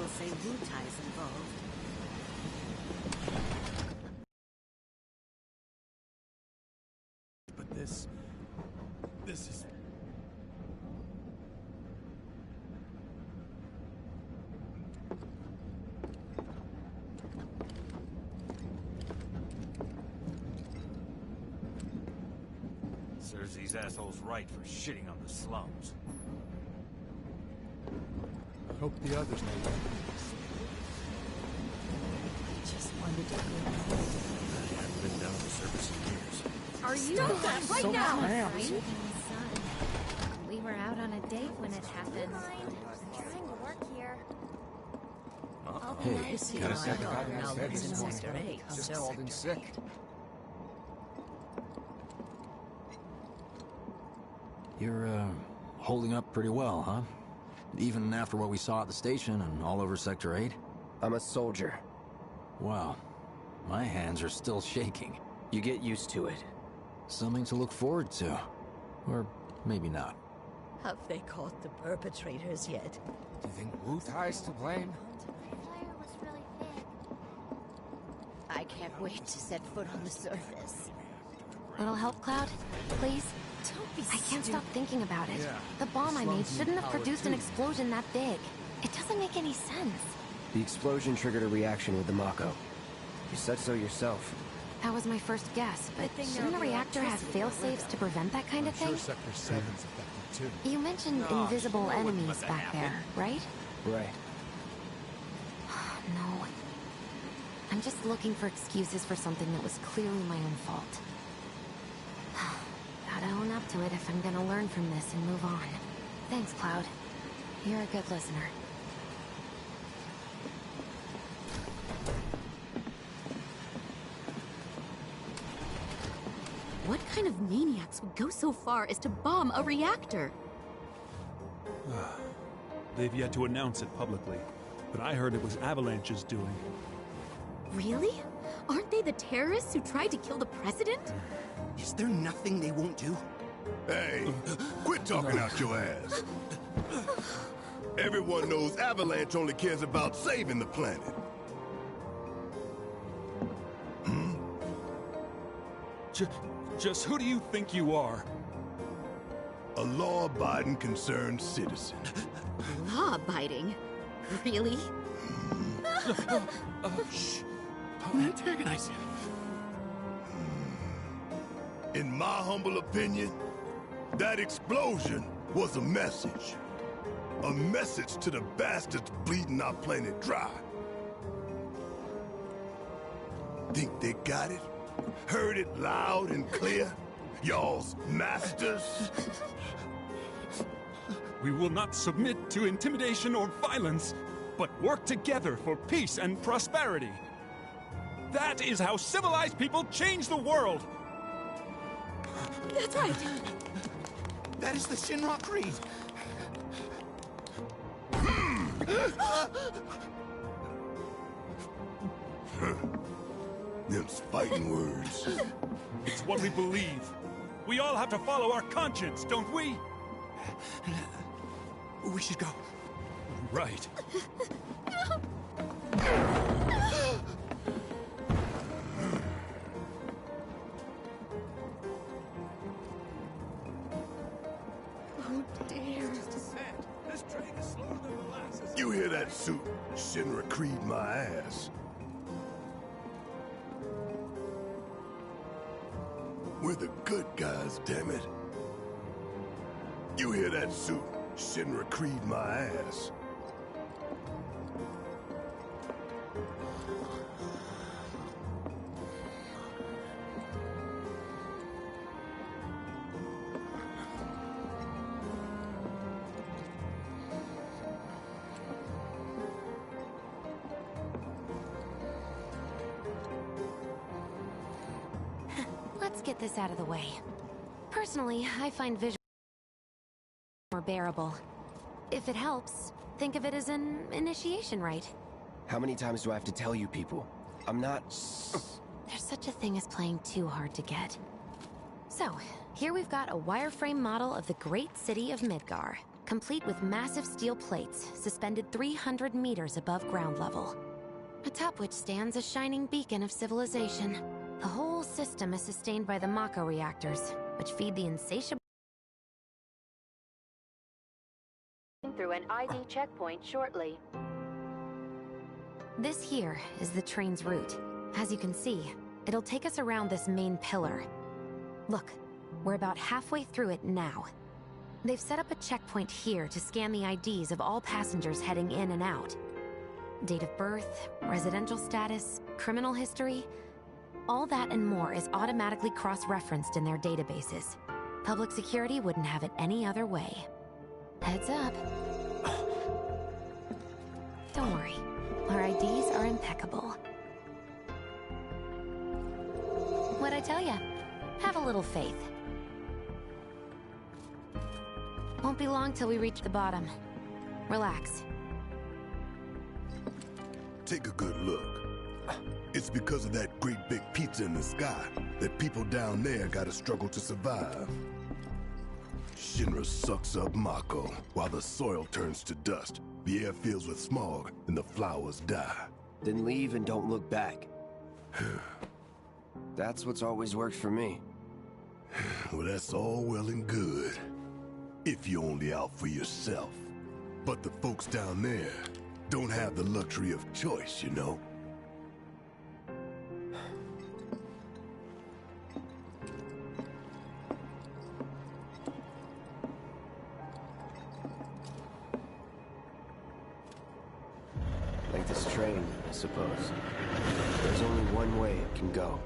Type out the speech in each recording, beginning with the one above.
say Wutai's involved. But this is... Serves these assholes right for shitting on the slums. I hope the others know that. I just wanted to go home. I haven't been down to the surface in years. Are you Stop that right so now? fast. We were out on a date when it happened. I'm trying to work here. Hey, see got a my second daughter copy of now Second lives in Second Sector 8. Just called in sick. You're, holding up pretty well, huh? Even after what we saw at the station and all over Sector 8? I'm a soldier. Wow. My hands are still shaking. You get used to it. Something to look forward to. Or maybe not. Have they caught the perpetrators yet? Do you think Wutai's to blame? The flare was really big. I can't wait to set foot on the surface. Little help, Cloud? Please? Don't be I can't stop thinking about it. Yeah, The bomb I made slums need shouldn't have power produced an too. explosion that big. It doesn't make any sense. The explosion triggered a reaction with the Mako. You said so yourself. That was my first guess, but thing shouldn't a there'll be reactor have electricity fail-safes to prevent that kind I'm of thing? sure Sector 7's affected too. You mentioned invisible enemies back there, right? Right. No. I'm just looking for excuses for something that was clearly my own fault. Gotta own up to it if I'm gonna learn from this and move on. Thanks, Cloud. You're a good listener. What kind of maniacs would go so far as to bomb a reactor? They've yet to announce it publicly, but I heard it was Avalanche's doing. Really? Aren't they the terrorists who tried to kill the president? Is there nothing they won't do? Hey, quit talking out your ass. Everyone knows Avalanche only cares about saving the planet. Just who do you think you are? A law-abiding, concerned citizen. Law-abiding? Really? Shh. Don't antagonize him. In my humble opinion, that explosion was a message. A message to the bastards bleeding our planet dry. Think they got it? Heard it loud and clear? Y'all's masters? We will not submit to intimidation or violence, but work together for peace and prosperity. That is how civilized people change the world! That's right. That is the Shinra Creed. Them's fighting words. It's what we believe. We all have to follow our conscience, don't we? We should go. Right. Oh dear. This train is slower than molasses. You hear that suit? Shinra Creed my ass. We're the good guys, damn it. You hear that suit? Shinra Creed my ass. Let's get this out of the way. Personally, I find visual more bearable. If it helps, think of it as an initiation rite. How many times do I have to tell you people? I'm not... There's such a thing as playing too hard to get. So, Here we've got a wireframe model of the great city of Midgar, complete with massive steel plates suspended 300 meters above ground level, atop which stands a shining beacon of civilization. The whole system is sustained by the Mako reactors, which feed the insatiable through an ID checkpoint shortly. This here is the train's route. As you can see, it'll take us around this main pillar. Look, we're about halfway through it now. They've set up a checkpoint here to scan the IDs of all passengers heading in and out. Date of birth, residential status, criminal history, all that and more is automatically cross-referenced in their databases. Public security wouldn't have it any other way. Heads up. Don't worry, our IDs are impeccable. What'd I tell ya? Have a little faith. Won't be long till we reach the bottom. Relax. Take a good look. It's because of that great big pizza in the sky that people down there gotta struggle to survive. Shinra sucks up Mako while the soil turns to dust, the air fills with smog, and the flowers die. Then leave and don't look back. That's what's always worked for me. Well, that's all well and good. If you're only out for yourself. But the folks down there don't have the luxury of choice, you know? Like this train, I suppose. There's only one way it can go.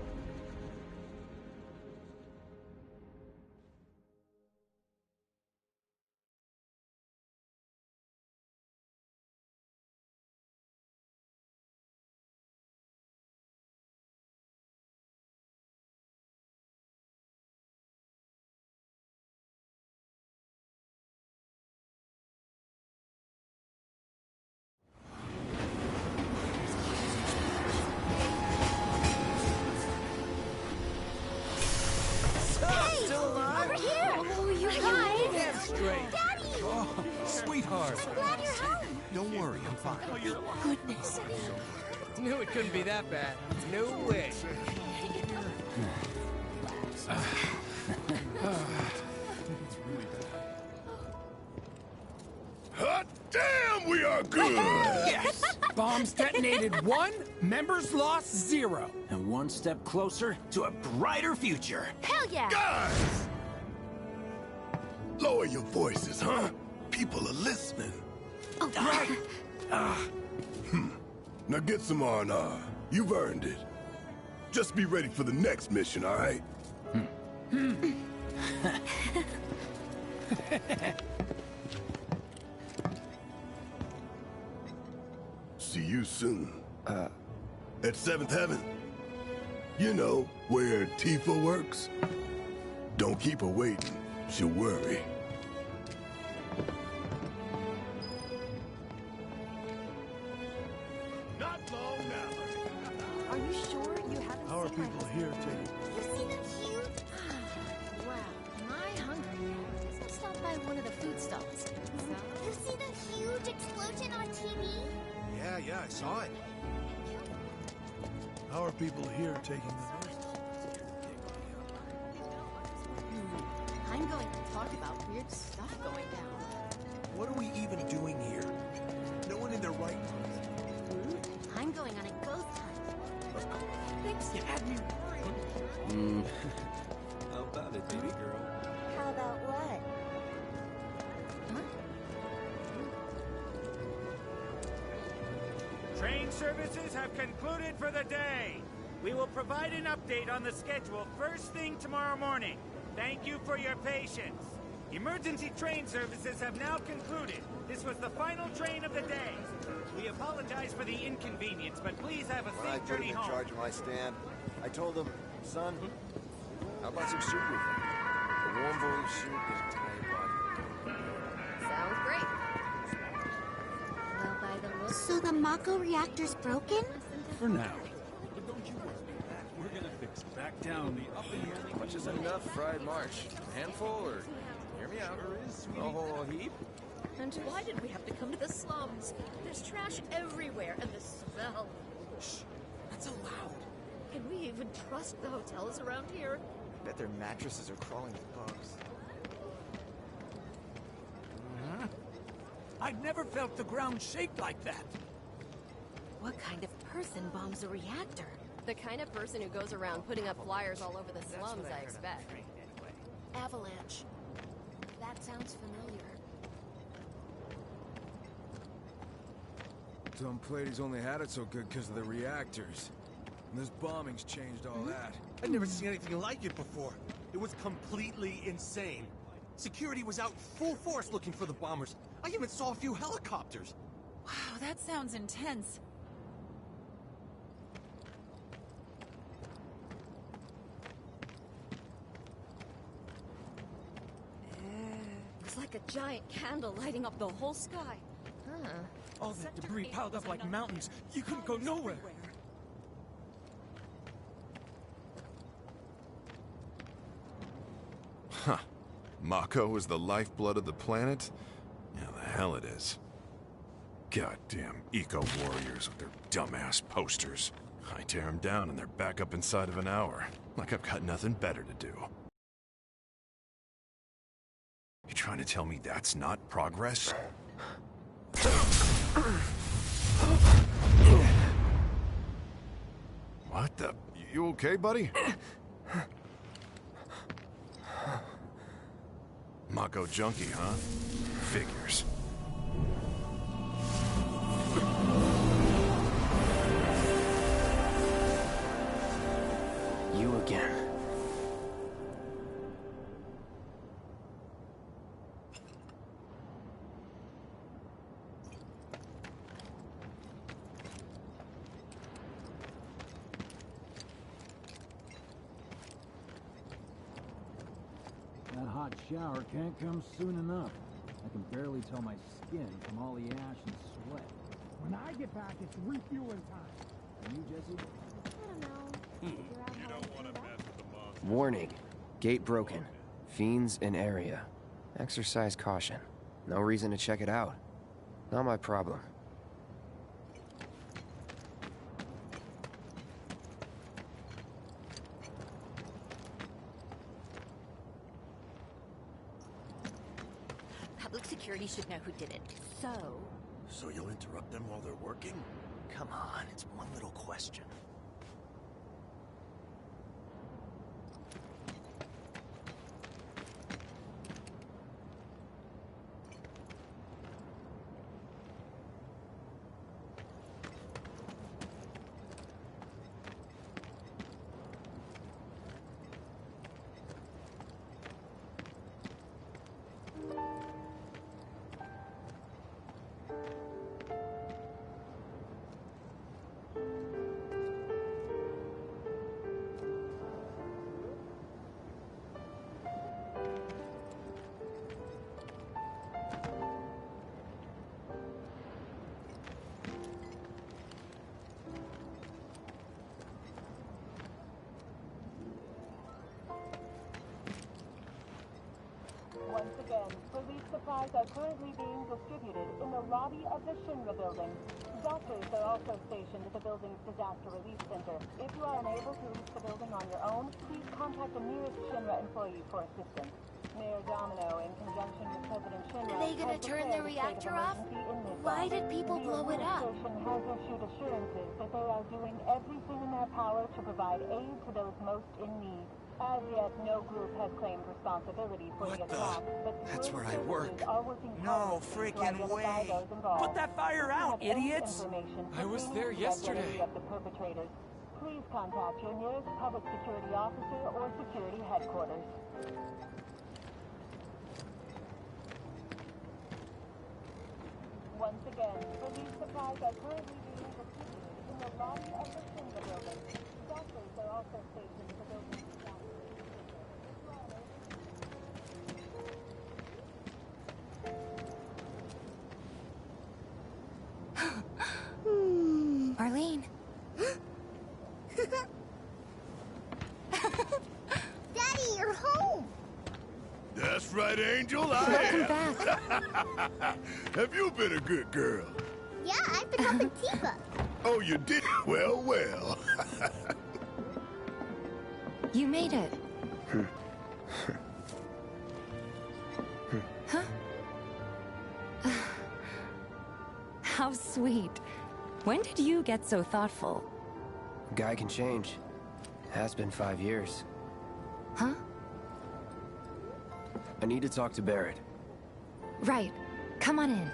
Sweetheart! I'm glad you're home! Don't worry, I'm fine. Goodness. Knew it couldn't be that bad. No way. Hot damn, we are good! Yes! Bombs detonated 1, members lost 0. And one step closer to a brighter future. Hell yeah! Guys! Lower your voices, huh? People are listening. Oh, right. Now get some R&R. You've earned it. Just be ready for the next mission, all right? See you soon. At 7th Heaven. You know, where Tifa works. Don't keep her waiting. She'll worry. Not long now. Are you sure you haven't How are seen my people here taking... You see them huge? Wow, am I hungry? Let's stop by one of the food stalls. You see the huge explosion on TV? Yeah, I saw it. How are people here taking the news? I'm going to talk about weird stuff going down. What are we even doing here? No one in their right mind. I'm going on a ghost hunt. Thanks, you had me worried. How about it, baby girl? How about what? Train services have concluded for the day. We will provide an update on the schedule first thing tomorrow morning. Thank you for your patience. Emergency train services have now concluded. This was the final train of the day. We apologize for the inconvenience, but please have a safe journey home. I put him in charge of my stand. I told him, son, how about some soup with me? A warm bowl of soup and Thai body. Sounds great. Well, by the looks... So the Mako reactor's broken? For now. But don't you worry, we're gonna fix it back down the upper How much is enough fried marsh? A handful, or hear me out? A whole heap? And why did we have to come to the slums? There's trash everywhere, and the smell. Shh, not so loud. Can we even trust the hotels around here? I bet their mattresses are crawling with bugs. Huh? I'd never felt the ground shake like that. What kind of person bombs a reactor? The kind of person who goes around putting up flyers all over the slums, I expect. Avalanche. That sounds familiar. Tom Plady's only had it so good because of the reactors. And this bombing's changed all that. I'd never seen anything like it before. It was completely insane. Security was out full force looking for the bombers. I even saw a few helicopters. Wow, that sounds intense. It's like a giant candle lighting up the whole sky. Huh. All that debris piled up like mountains. You couldn't go nowhere. Huh. Mako is the lifeblood of the planet? Yeah, the hell it is. Goddamn eco-warriors with their dumbass posters. I tear them down and they're back up inside of an hour. Like I've got nothing better to do. You trying to tell me that's not progress? What the? You okay, buddy? Mako junkie, huh? Figures. You again. That hot shower can't come soon enough. I can barely tell my skin from all the ash and sweat. When I get back, it's refueling time. And you, Jesse? I don't know. You don't want to mess with the monster. Warning. Gate broken. Fiends in area. Exercise caution. No reason to check it out. Not my problem. Public security should know who did it. So you'll interrupt them while they're working? Come on, it's one little question. Once again, relief supplies are currently being distributed in the lobby of the Shinra building. Doctors are also stationed at the building's disaster relief center. If you are unable to reach the building on your own, please contact the nearest Shinra employee for assistance. Mayor Domino, in conjunction with President Shinra, Are they gonna turn the reactor off? Why did people blow it up? The administration has issued assurances that they are doing everything in their power to provide aid to those most in need. As yet, no group has claimed responsibility for the attack, but That's where I work. are working No tirelessly to freaking identify way. those involved. Put that fire out, If you have any idiots! information I was pertaining there to the identity yesterday. of the perpetrators, please contact your nearest public security officer or security headquarters. Once again, relief supplies are currently being distributed in the lobby of the Shinra building. Doctors are also stationed at the building's disaster relief center. Arlene. right, Angel, I Welcome am. back. Have you been a good girl? Yeah, I've been helping Tifa. Oh, you did? Well, well. You made it. Huh? How sweet. When did you get so thoughtful? Guy can change. Has been 5 years. Huh? I need to talk to Barrett. Right. Come on in.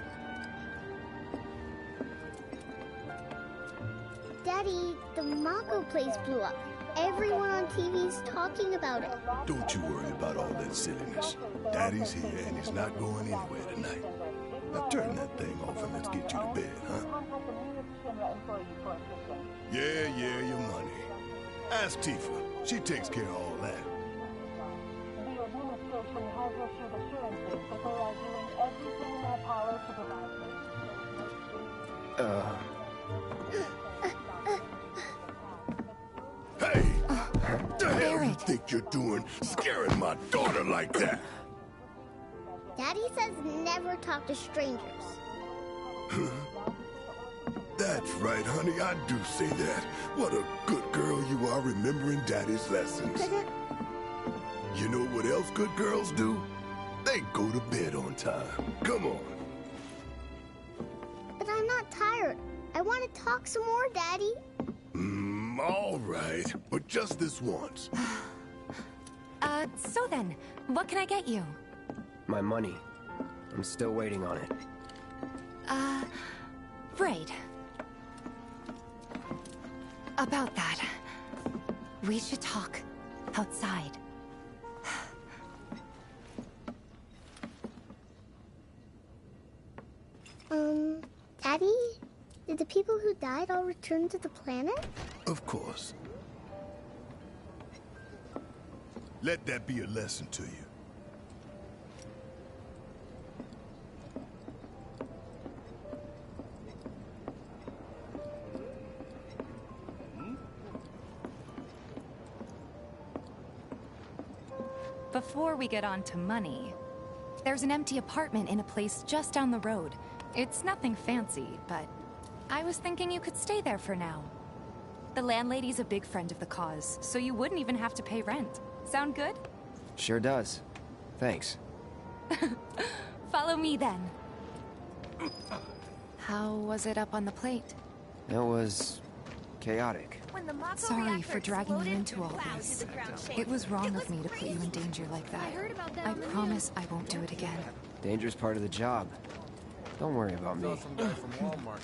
Daddy, the Mako place blew up. Everyone on TV's talking about it. Don't you worry about all that silliness. Daddy's here and he's not going anywhere tonight. Now turn that thing off and let's get you to bed, huh? Yeah, your money. Ask Tifa. She takes care of all that. The administration has issued assurances that they are doing everything in their power to provide Hey! What the hell you think you're doing, scaring my daughter like that? Daddy says never talk to strangers. That's right, honey, I do say that. What a good girl you are remembering Daddy's lessons. You know what else good girls do? They go to bed on time. Come on. But I'm not tired. I want to talk some more, Daddy. All right, but just this once. So then, what can I get you? My money. I'm still waiting on it. Right. About that, we should talk outside. Daddy? Did the people who died all return to the planet? Of course. Let that be a lesson to you. Before we get on to money, there's an empty apartment in a place just down the road. It's nothing fancy, but I was thinking you could stay there for now. The landlady's a big friend of the cause, so you wouldn't even have to pay rent. Sound good? Sure does. Thanks. Follow me then. How was it up on the plate? It was chaotic. Sorry for dragging you into all this. It was wrong of me to put you in danger like that. I promise I won't do it again. Danger's part of the job. Don't worry about me.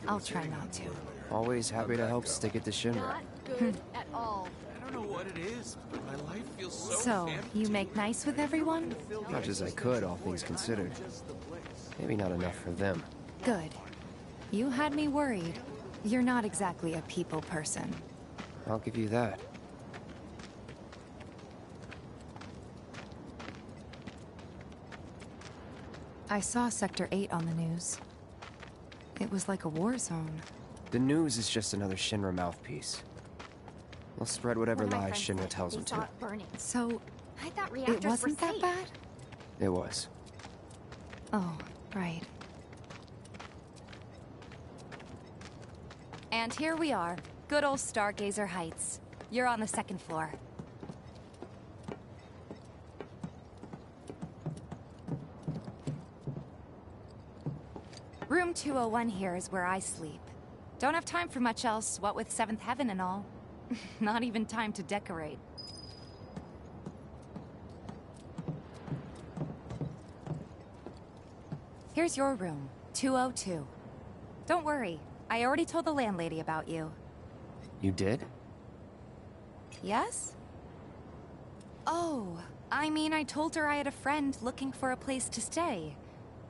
I'll try not to. Always happy to help stick it to Shinra. Not good at all. I don't know what it is, but my life feels So, you make nice with everyone? Much as I could, all things considered. Maybe not enough for them. Good. You had me worried. You're not exactly a people person. I'll give you that. I saw Sector 8 on the news. It was like a war zone. The news is just another Shinra mouthpiece. They'll spread whatever lies Shinra tells them to. So, I thought it wasn't that bad? It was. Oh, right. And here we are. Good old Stargazer Heights. You're on the second floor. Room 201 here is where I sleep. Don't have time for much else, what with 7th Heaven and all. Not even time to decorate. Here's your room, 202. Don't worry, I already told the landlady about you. You did? Yes? Oh, I mean I told her I had a friend looking for a place to stay.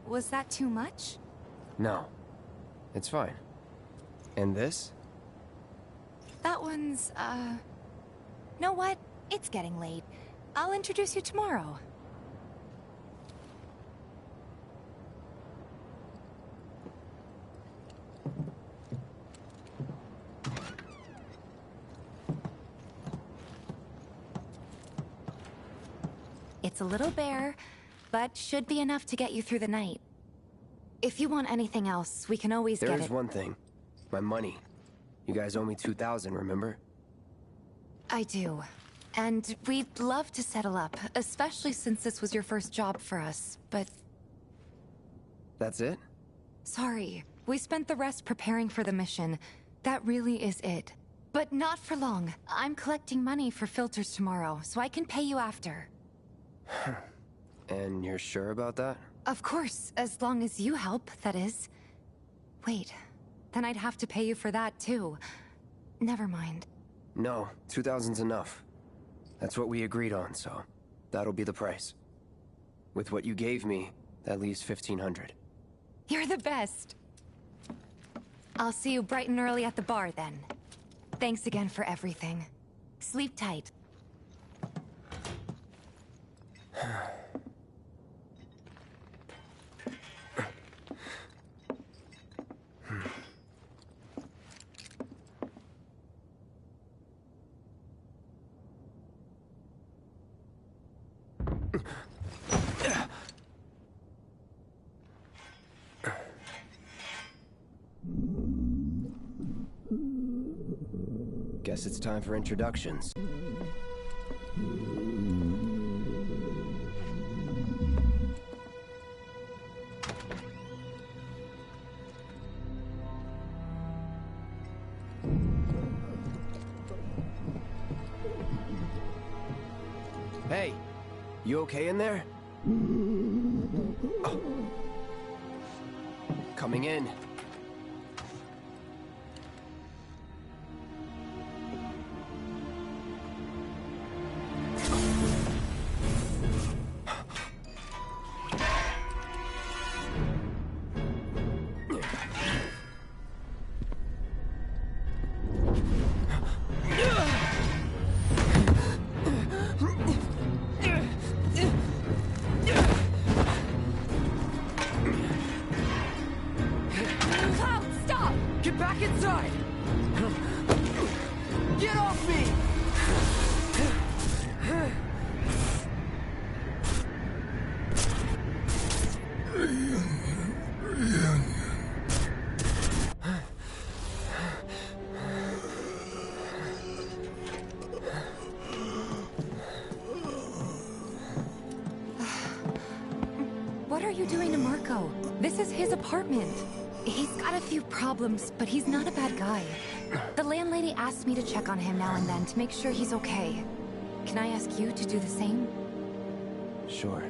Was that too much? No. It's fine. And this? That one's, know what? It's getting late. I'll introduce you tomorrow. It's a little bare, but should be enough to get you through the night. If you want anything else, we can always get it. There's one thing. My money. You guys owe me 2,000, remember? I do. And we'd love to settle up, especially since this was your first job for us, but... That's it? Sorry. We spent the rest preparing for the mission. That really is it. But not for long. I'm collecting money for filters tomorrow, so I can pay you after. And you're sure about that? Of course, as long as you help, that is. Wait, then I'd have to pay you for that too. Never mind. No, 2,000's enough. That's what we agreed on, so that'll be the price. With what you gave me, that leaves 1,500. You're the best. I'll see you bright and early at the bar then. Thanks again for everything. Sleep tight. Guess it's time for introductions. Hey, you okay in there? Oh. Coming in. This is his apartment. He's got a few problems, but he's not a bad guy. The landlady asked me to check on him now and then to make sure he's okay. Can I ask you to do the same? Sure.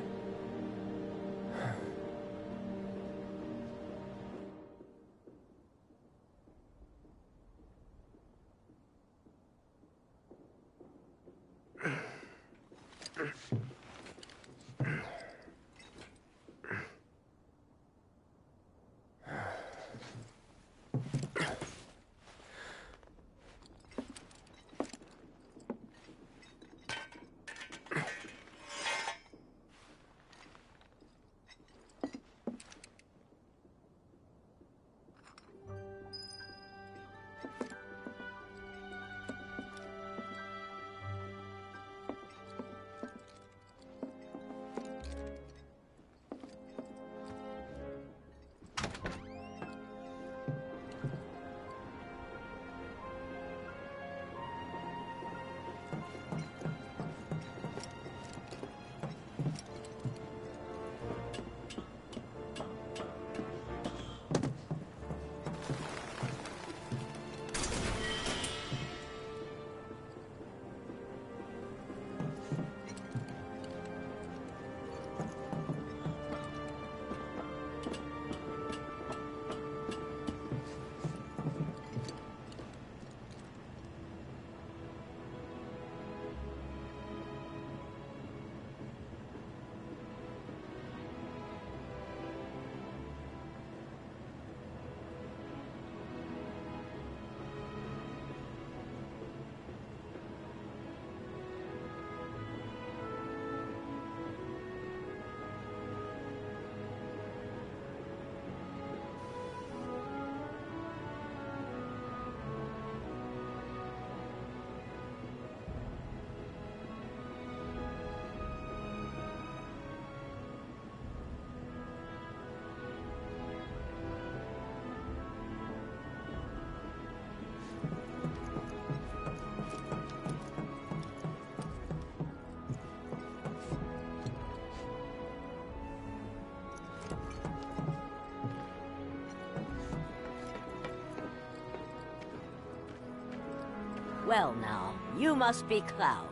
Well now, you must be Cloud.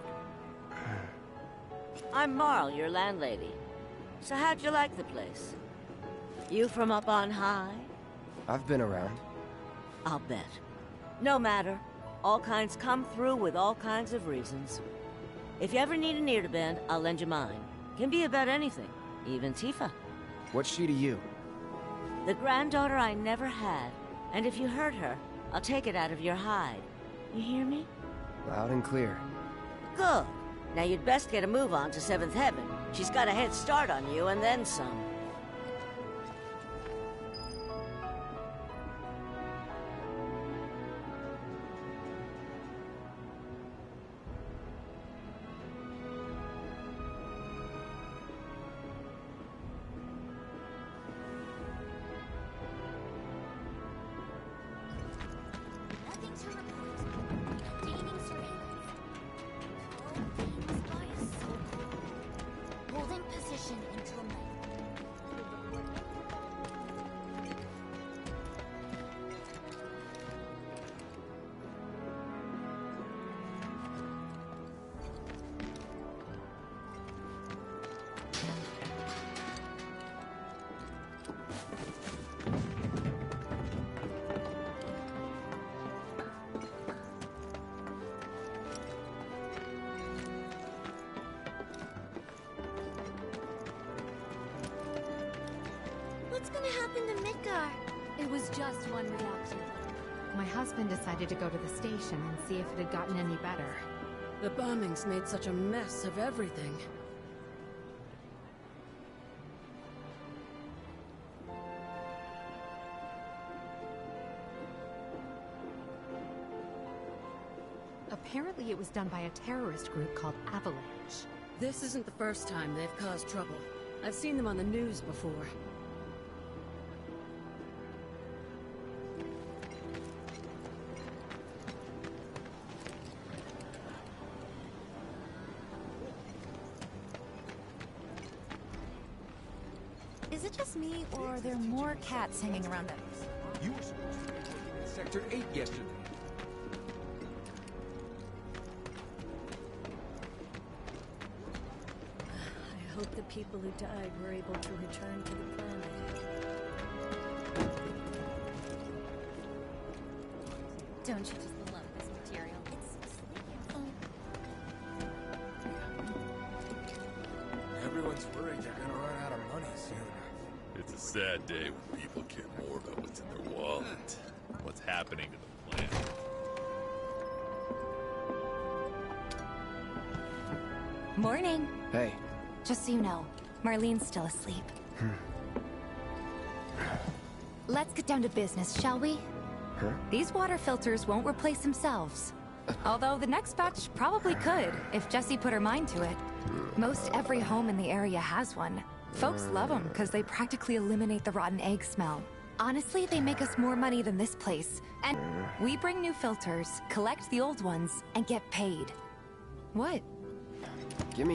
I'm Marl, your landlady. So how'd you like the place? You from up on high? I've been around. I'll bet. No matter. All kinds come through with all kinds of reasons. If you ever need an ear to bend, I'll lend you mine. Can be about anything, even Tifa. What's she to you? The granddaughter I never had. And if you hurt her, I'll take it out of your hide. You hear me? Loud and clear. Good. Now you'd best get a move on to 7th Heaven. She's got a head start on you and then some. Holding position until night. What's gonna happen to Midgar? It was just one reaction. My husband decided to go to the station and see if it had gotten any better. The bombings made such a mess of everything. Apparently it was done by a terrorist group called Avalanche. This isn't the first time they've caused trouble. I've seen them on the news before. Is it just me, or are there more cats hanging around them? You were supposed to be working in Sector 8 yesterday. I hope the people who died were able to return to the planet. Don't you just love this material? It's Everyone's worried they're gonna run out of money soon. It's a sad day when people care more about what's in their wallet, what's happening to the planet. Morning. Hey. Just so you know, Marlene's still asleep. Let's get down to business, shall we? Huh? These water filters won't replace themselves. Although the next batch probably could, if Jessie put her mind to it. Most every home in the area has one. Folks love them because they practically eliminate the rotten egg smell. Honestly, they make us more money than this place. And we bring new filters, collect the old ones, and get paid. What? Give me